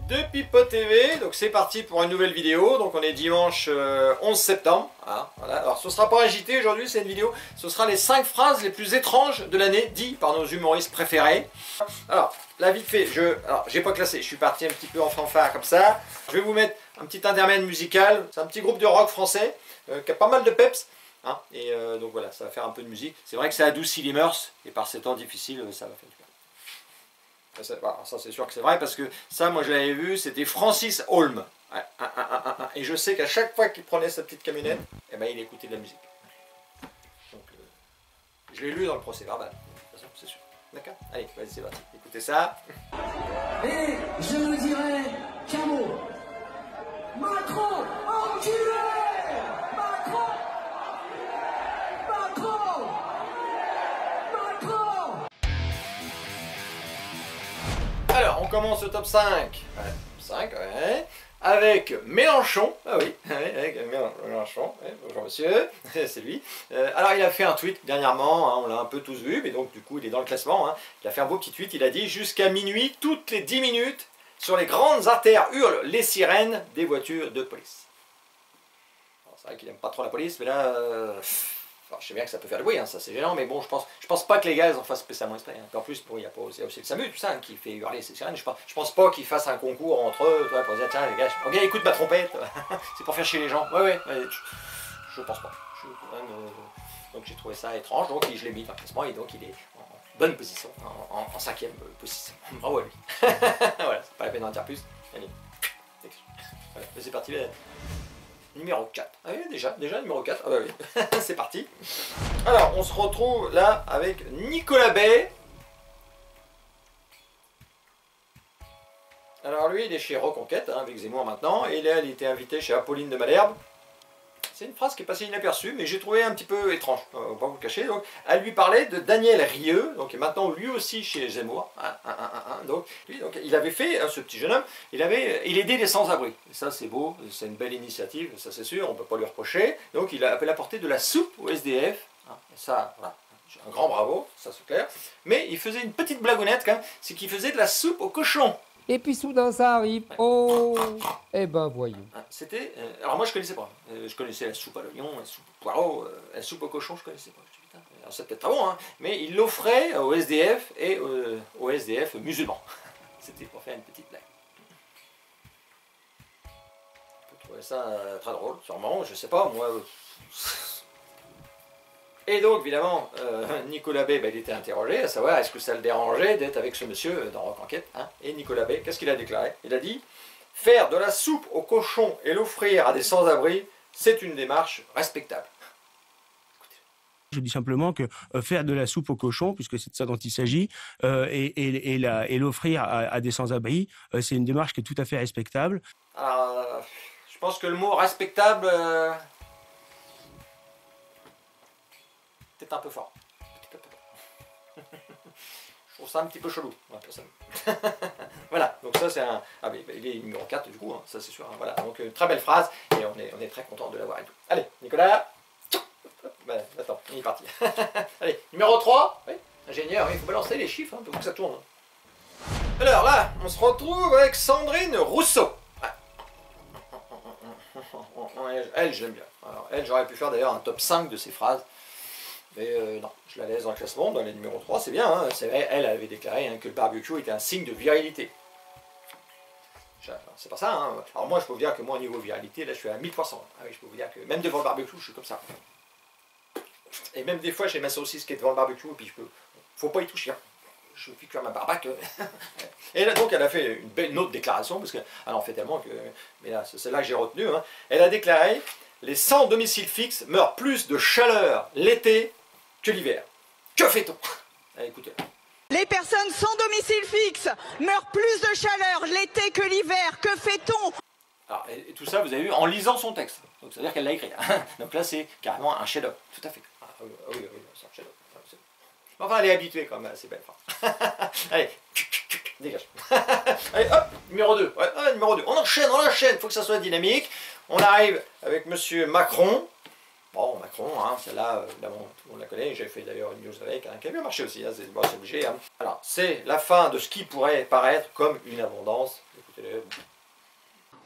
de Pipo TV, donc c'est parti pour une nouvelle vidéo. Donc on est dimanche 11 septembre. Ah, voilà. Alors ce sera pas un JT aujourd'hui, c'est une vidéo. Ce sera les 5 phrases les plus étranges de l'année, dites par nos humoristes préférés. Alors là vite fait, j'ai pas classé, je suis parti un petit peu en fanfare comme ça. Je vais vous mettre un petit intermède musical. C'est un petit groupe de rock français qui a pas mal de peps. Hein, et donc voilà, ça va faire un peu de musique. C'est vrai que ça adoucit les mœurs, et par ces temps difficiles, ça va faire du bien. Ça c'est sûr que c'est vrai, parce que ça, moi je l'avais vu, c'était Francis Holm. Ouais, et je sais qu'à chaque fois qu'il prenait sa petite camionnette, eh ben, il écoutait de la musique. Donc, je l'ai lu dans le procès verbal, de toute façon, c'est sûr. D'accord? Allez, vas-y, c'est parti. Écoutez ça. Et je ne dirai qu'un mot. Macron, enculé! Macron! Macron! Macron! Alors, on commence le top 5. Ouais, 5, ouais. Avec Mélenchon. Ah oui, avec Mélenchon. Ouais, bonjour monsieur, c'est lui. Alors, il a fait un tweet dernièrement, hein, on l'a un peu tous vu, mais donc du coup, il est dans le classement. Hein. Il a fait un beau petit tweet, il a dit « Jusqu'à minuit, toutes les 10 minutes, sur les grandes artères hurlent les sirènes des voitures de police. » C'est vrai qu'il n'aime pas trop la police, mais là... Alors, je sais bien que ça peut faire du bruit, hein, ça c'est gênant, mais bon, je pense pas que les gars en fassent spécialement exprès. Hein. En plus, bon, il y a aussi le SAMU, tout ça, hein, qui fait hurler ces sirènes. Je pense pas qu'ils fassent un concours entre eux, pour dire, tiens les gars, regarde, écoute ma trompette, c'est pour faire chier les gens. Ouais, je pense pas. Donc j'ai trouvé ça étrange, donc je l'ai mis dans le classement, et donc il est en bonne position, en 5e position. Bravo à lui. Voilà, c'est pas la peine d'en dire plus. Allez, voilà, c'est parti. Numéro 4. Ah oui, déjà numéro 4. Ah bah oui, c'est parti. Alors, on se retrouve là avec Nicolas Bay. Alors lui, il est chez Reconquête, hein, avec Zemmour maintenant, et là, il était invité chez Apolline de Malherbe. C'est une phrase qui est passée inaperçue, mais j'ai trouvé un petit peu étrange, on va pas vous le cacher. Donc, elle lui parlait de Daniel Rieu, donc maintenant lui aussi chez Zemmour. Donc, lui, donc, il avait fait, ce petit jeune homme, il aidait les sans-abri. Et ça, c'est beau, c'est une belle initiative, ça c'est sûr, on ne peut pas lui reprocher. Donc, il a apporté de la soupe au SDF. Et ça, voilà, un grand bravo, ça c'est clair. Mais il faisait une petite blagounette quand même, c'est qu'il faisait de la soupe au cochon. Et puis soudain ça arrive, oh, eh ben voyons. C'était, alors moi je connaissais pas, je connaissais la soupe à l'oignon, la soupe au poireau, la soupe au cochon je connaissais pas. Je dis, putain, alors c'est peut-être très bon, hein, mais il l'offrait au SDF et au SDF musulmans. C'était pour faire une petite blague. On peut trouver ça très drôle, sûrement, je sais pas, moi... Et donc, évidemment, Nicolas Bay, il était interrogé, à savoir, est-ce que ça le dérangeait d'être avec ce monsieur dans Reconquête, hein. Et Nicolas Bay, qu'est-ce qu'il a déclaré? Il a dit, faire de la soupe au cochon et l'offrir à des sans-abri, c'est une démarche respectable. Je dis simplement que faire de la soupe au cochon, puisque c'est de ça dont il s'agit, et l'offrir à des sans-abri, c'est une démarche qui est tout à fait respectable. Alors, je pense que le mot respectable... peut-être un peu fort. Je trouve ça un petit peu chelou, personne. Voilà, donc ça c'est un... Ah mais il est numéro 4 du coup, hein, ça c'est sûr. Hein, voilà, donc très belle phrase, et on est très content de l'avoir et tout. Allez, Nicolas. Ben, attends, il est parti. Allez, numéro 3. Oui, ingénieur, il faut balancer les chiffres, hein, pour que ça tourne. Alors là, on se retrouve avec Sandrine Rousseau. Elle, je l'aime bien. Alors, elle, j'aurais pu faire d'ailleurs un top 5 de ses phrases. Mais non, je la laisse dans le classement, dans les numéros 3, c'est bien. Hein, c'est vrai, elle avait déclaré hein, que le barbecue était un signe de virilité. C'est pas ça. Hein. Alors moi, je peux vous dire que moi, au niveau viralité, là, je suis à 1300. Ah oui, je peux vous dire que même devant le barbecue, je suis comme ça. Et même des fois, j'ai ma saucisse qui est devant le barbecue, et puis je peux... Faut pas y toucher. Hein. Je puis cuire ma barbaque. Et là, donc, elle a fait une autre déclaration, parce qu'elle en fait tellement que... Mais là, c'est celle-là que j'ai retenue. Hein. Elle a déclaré « Les sans domicile fixe meurent plus de chaleur l'été que l'hiver. Que fait-on » Allez, écoutez. Les personnes sans domicile fixe meurent plus de chaleur l'été que l'hiver. Que fait-on? Alors, et tout ça, vous avez vu en lisant son texte. Donc, c'est-à-dire qu'elle l'a écrit. Donc là, c'est carrément un chef-d'œuvre. Tout à fait. Ah, oui, c'est un chef-d'œuvre. Enfin, elle est habituée quand même à ces belles phrases. Allez, dégage. Allez, hop, numéro 2. Ouais, numéro 2. On enchaîne, il faut que ça soit dynamique. On arrive avec monsieur Macron. Bon, Macron, hein, celle-là, évidemment, tout le monde la connaît. J'ai fait d'ailleurs une news avec, hein, qui a bien marché aussi, hein, c'est bon, obligé. Hein. Alors, c'est la fin de ce qui pourrait paraître comme une abondance. Écoutez. télé.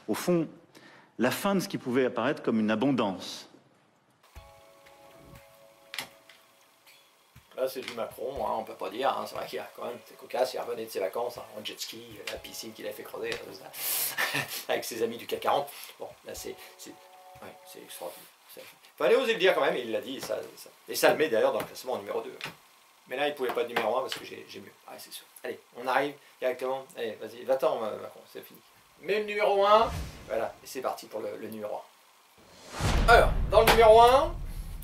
Au fond, la fin de ce qui pouvait apparaître comme une abondance. Là, c'est du Macron, hein, on peut pas dire. Hein, c'est vrai qu'il y a quand même, c'est cocasse, il revenait de ses vacances hein, en jet ski, la piscine qu'il a fait creuser, avec ses amis du CAC 40. Bon, là, c'est extraordinaire. Il fallait oser le dire quand même, et il l'a dit, et ça le met d'ailleurs dans le classement numéro 2. Mais là, il pouvait pas être numéro 1 parce que j'ai mieux. Ah, c'est sûr. Allez, on arrive directement. Allez, vas-y, va-t'en, Macron, c'est fini. Mais le numéro 1, voilà, et c'est parti pour le numéro 1. Alors, dans le numéro 1,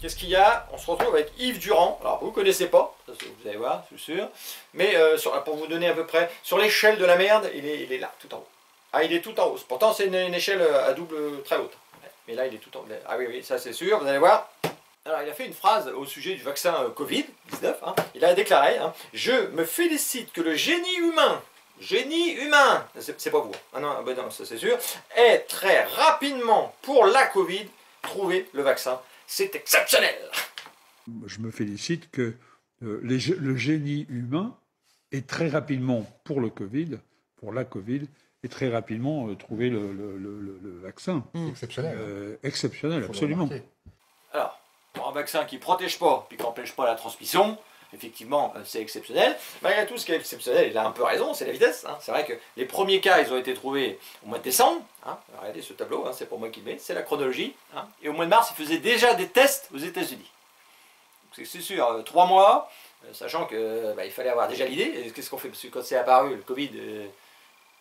qu'est-ce qu'il y a? On se retrouve avec Yves Durand. Alors, vous ne connaissez pas, ça, vous allez voir, je suis sûr. Mais pour vous donner à peu près, sur l'échelle de la merde, il est là, tout en haut. Ah, il est tout en haut. Pourtant, c'est une échelle à double très haute. Mais là, il est tout en haut. Ah oui, oui, ça c'est sûr, vous allez voir. Alors, il a fait une phrase au sujet du vaccin Covid-19. Hein. Il a déclaré hein, « Je me félicite que le génie humain, c'est pas vous, ah non, ben non ça c'est sûr, ait très rapidement, pour la Covid, trouvé le vaccin. C'est exceptionnel !» Je me félicite que le génie humain ait très rapidement, pour la Covid, et très rapidement trouvé le vaccin. Exceptionnel. Exceptionnel, absolument. Alors, pour un vaccin qui ne protège pas, puis qui n'empêche pas la transmission, effectivement, c'est exceptionnel. Malgré tout, ce qui est exceptionnel, il a un peu raison, c'est la vitesse. Hein. C'est vrai que les premiers cas, ils ont été trouvés au mois de décembre. Hein. Regardez ce tableau, hein, c'est pour moi qui le mets, c'est la chronologie. Hein. Et au mois de mars, ils faisaient déjà des tests aux États-Unis. C'est sûr, 3 mois, sachant qu'il fallait avoir déjà l'idée. Qu'est-ce qu'on fait? Parce que quand c'est apparu, le Covid...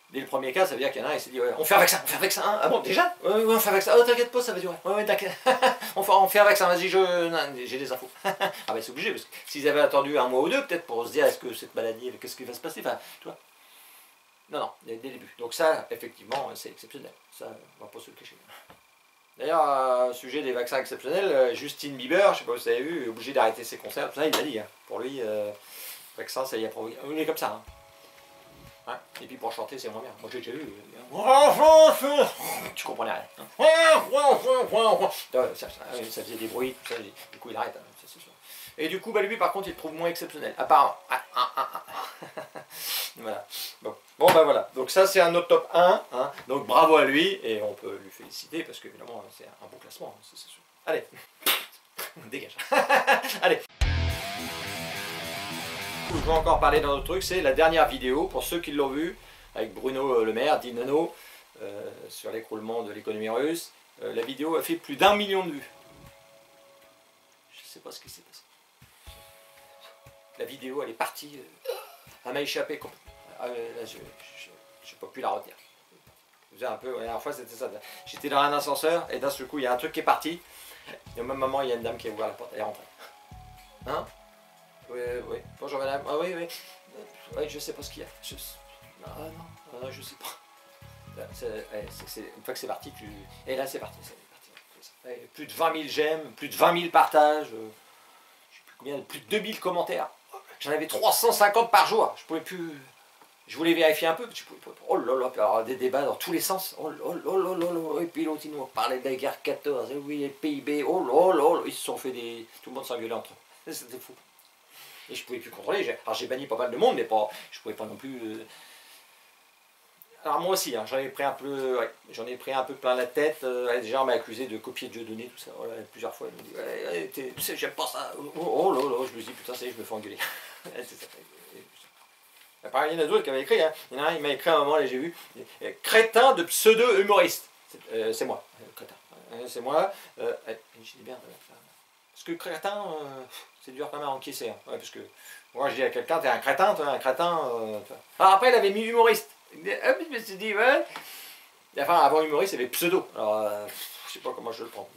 Dès le premier cas, ça veut dire qu'il y en a un, il s'est dit ouais, on fait un vaccin, hein. Ah bon, déjà? Ouais, on fait un vaccin, oh t'inquiète pas, ça va durer, ouais, t'inquiète, on fait un vaccin, vas-y, j'ai des infos. Ah ben c'est obligé, parce que s'ils avaient attendu un mois ou deux, peut-être pour se dire, est-ce que cette maladie, qu'est-ce qui va se passer, enfin, tu vois. Non, dès le début. Donc ça, effectivement, c'est exceptionnel, ça, on va pas se le cacher. D'ailleurs, sujet des vaccins exceptionnels, Justin Bieber, je sais pas si vous avez vu, obligé d'arrêter ses concerts, tout ça, il l'a dit, hein. Pour lui, vaccin, ça y a provoqué, il est comme ça, hein. Hein? Et puis pour chanter, c'est moins bien. Moi j'ai déjà eu. Tu comprenais rien. Hein? Ça faisait des bruits, tout ça. Du coup, il arrête. Hein, ça, c'est sûr. Et du coup, lui, par contre, il le trouve moins exceptionnel. Apparemment. Voilà. Bon, bah voilà. Donc, ça, c'est un autre top 1. Hein? Donc, bravo à lui. Et on peut lui féliciter parce qu'évidemment, c'est un bon classement. Hein, c'est sûr. Allez. Dégage. Allez. Je vais encore parler d'un autre truc, c'est la dernière vidéo, pour ceux qui l'ont vu, avec Bruno Le Maire, dit Nano, sur l'écroulement de l'économie russe. La vidéo a fait plus d'1 million de vues. Je ne sais pas ce qui s'est passé. La vidéo, elle est partie, elle m'a échappé complètement. Là, je n'ai pas pu la retenir. Un peu, la dernière fois, c'était ça. J'étais dans un ascenseur, et d'un seul coup, il y a un truc qui est parti. Et au même moment, il y a une dame qui a ouvert la porte, elle est rentrée. Hein? Oui, oui. Bonjour madame. Ah oui, oui. Oui, je sais pas ce qu'il y a. Non, je sais pas. Une fois que c'est parti, et là c'est parti. Plus de 20 000 j'aime, plus de 20 000 partages, je sais plus combien, plus de 2000 commentaires. J'en avais 350 par jour. Je pouvais plus. Je voulais vérifier un peu, je pouvais pas. Oh là là, alors des débats dans tous les sens. Oh là là, et puis l'autre, ils nous parlaient de la guerre 14, oui, les PIB, oh là là, ils se sont fait des. Tout le monde s'engueulait entre eux. C'était fou. Et je ne pouvais plus contrôler. Alors j'ai banni pas mal de monde, mais pas, je ne pouvais pas non plus... Alors moi aussi, hein, j'en ai pris un peu, ouais, plein la tête. Déjà on m'a accusé de copier Dieudonné, tout ça. Voilà, plusieurs fois, il me dit, tu sais, j'aime pas ça. Oh là là, je me dis, putain, ça y est, je me fais engueuler. Pareil, il y en a d'autres qui avaient écrit. Hein. Il y en a un, il m'a écrit à un moment, et j'ai vu, crétin de pseudo-humoriste. C'est moi, crétin. C'est moi. Je dis bien, parce que crétin... c'est dur quand même à encaisser. Hein. Ouais, parce que moi je dis à quelqu'un, t'es un crétin, toi, un crétin. Alors après, il avait mis humoriste. Je me suis dit, ouais. Enfin, avant humoriste, il y avait pseudo. Alors, je sais pas comment je le prends.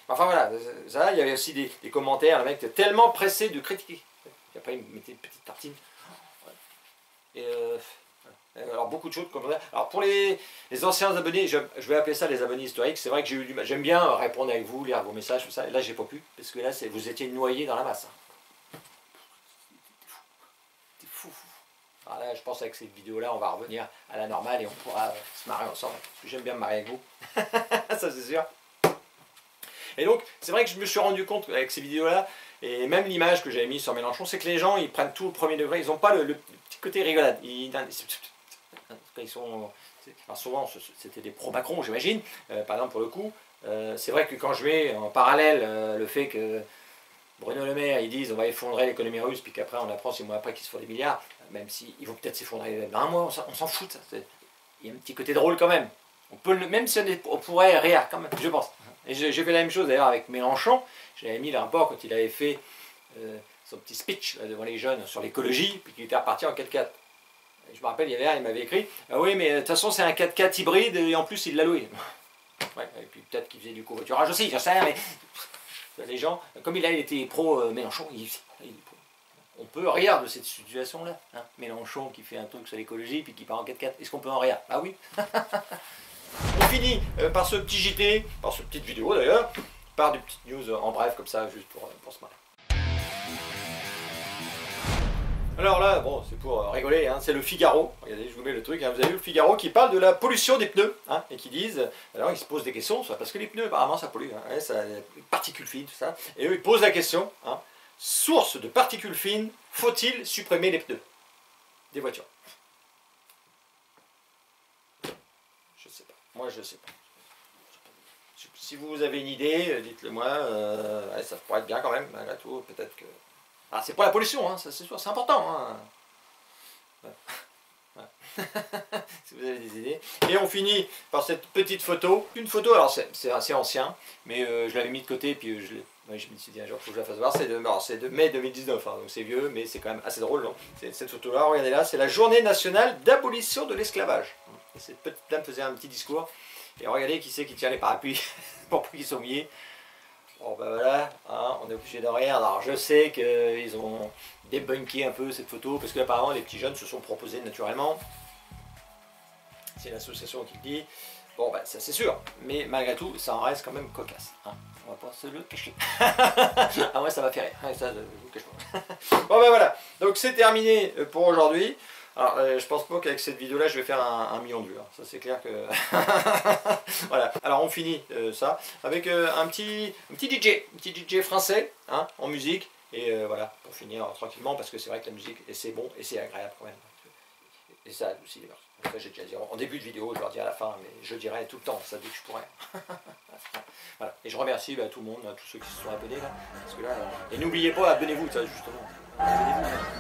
Enfin voilà, ça, il y avait aussi des commentaires. Le mec était tellement pressé de critiquer. Et après, il me mettait une petite tartine. Et alors, beaucoup de choses de commentaires. Alors, pour les anciens abonnés, je vais appeler ça les abonnés historiques. C'est vrai que j'ai eu du mal. J'aime bien répondre avec vous, lire vos messages, tout ça. Et là, j'ai pas pu. Parce que là, vous étiez noyés dans la masse. Hein. C'était fou. Alors là, je pense qu'avec cette vidéo-là, on va revenir à la normale et on pourra se marrer ensemble. Parce que j'aime bien me marrer avec vous. Ça, c'est sûr. Et donc, c'est vrai que je me suis rendu compte avec ces vidéos-là, et même l'image que j'avais mise sur Mélenchon, c'est que les gens, ils prennent tout au premier degré. Ils n'ont pas le petit côté rigolade. Ils sont... Alors souvent, c'était des pro-Macron, j'imagine, par exemple pour le coup. C'est vrai que quand je mets en parallèle le fait que Bruno Le Maire, ils disent on va effondrer l'économie russe, puis qu'après on apprend 6 mois après qu'ils se font des milliards, même s'ils vont peut-être s'effondrer dans un mois, on s'en fout. Il y a un petit côté drôle quand même. On peut même si on pourrait rire quand même, je pense. Et j'ai fait la même chose d'ailleurs avec Mélenchon. J'avais mis le rapport quand il avait fait son petit speech là, devant les jeunes sur l'écologie, puis qu'il était reparti en 4x4. Et je me rappelle, il y avait un, il m'avait écrit « Ah oui, mais de toute façon c'est un 4x4 hybride et en plus il l'a loué. » Ouais, et puis peut-être qu'il faisait du covoiturage aussi, j'en sais rien, mais les gens, comme il était pro-Mélenchon, on peut rire de cette situation-là. Hein. Mélenchon qui fait un truc sur l'écologie puis qui part en 4x4, est-ce qu'on peut en rire? Ah oui. On finit par ce petit JT, par cette petite vidéo d'ailleurs, par des petites news en bref comme ça, juste pour ce matin. Alors là, bon, c'est pour rigoler, hein, c'est le Figaro. Regardez, je vous mets le truc, hein, vous avez vu le Figaro qui parle de la pollution des pneus, hein, et qui disent, alors ils se posent des questions, parce que les pneus apparemment ça pollue, hein, ça, les particules fines, tout ça, et eux ils posent la question, hein, source de particules fines, faut-il supprimer les pneus des voitures? Je sais pas, moi je sais pas. Si vous avez une idée, dites-le moi, ouais, ça pourrait être bien quand même, malgré tout, peut-être que... Ah, c'est pour la pollution, hein, ça c'est sûr, c'est important. Hein. Ouais. Si vous avez des idées. Et on finit par cette petite photo. Une photo, alors c'est assez ancien, mais je l'avais mis de côté, puis je me suis dit un jour, il faut que je la fasse voir. C'est de mai 2019, hein, donc c'est vieux, mais c'est quand même assez drôle. Cette photo-là, regardez là, c'est la journée nationale d'abolition de l'esclavage. Et cette petite dame faisait un petit discours. Et regardez qui c'est qui tient les parapluies pour qu'ils soient mouillés. Bon ben voilà, hein, on est obligé de rire. Alors je sais qu'ils ont débunké un peu cette photo, parce qu'apparemment les petits jeunes se sont proposés naturellement. C'est l'association qui le dit. Bon ben ça c'est sûr, mais malgré tout, ça en reste quand même cocasse. Hein. On va pas se le cacher. Ah ouais, ça va faire rire, ça je vous cache pas. Bon ben voilà, donc c'est terminé pour aujourd'hui. Alors, je pense pas qu'avec cette vidéo-là, je vais faire un million de vues. Hein. Ça, c'est clair que... Voilà. Alors, on finit ça avec un petit DJ français, hein, en musique. Et voilà, pour finir tranquillement, parce que c'est vrai que la musique, c'est bon et c'est agréable quand même. Et ça aussi, d'ailleurs. Ça, j'ai déjà dit en début de vidéo, je leur dis à la fin, mais je dirai tout le temps, ça dès que je pourrai. Voilà. Et je remercie tout le monde, tous ceux qui se sont abonnés là. Parce que là, et n'oubliez pas, abonnez-vous, ça, justement. Abonnez-vous.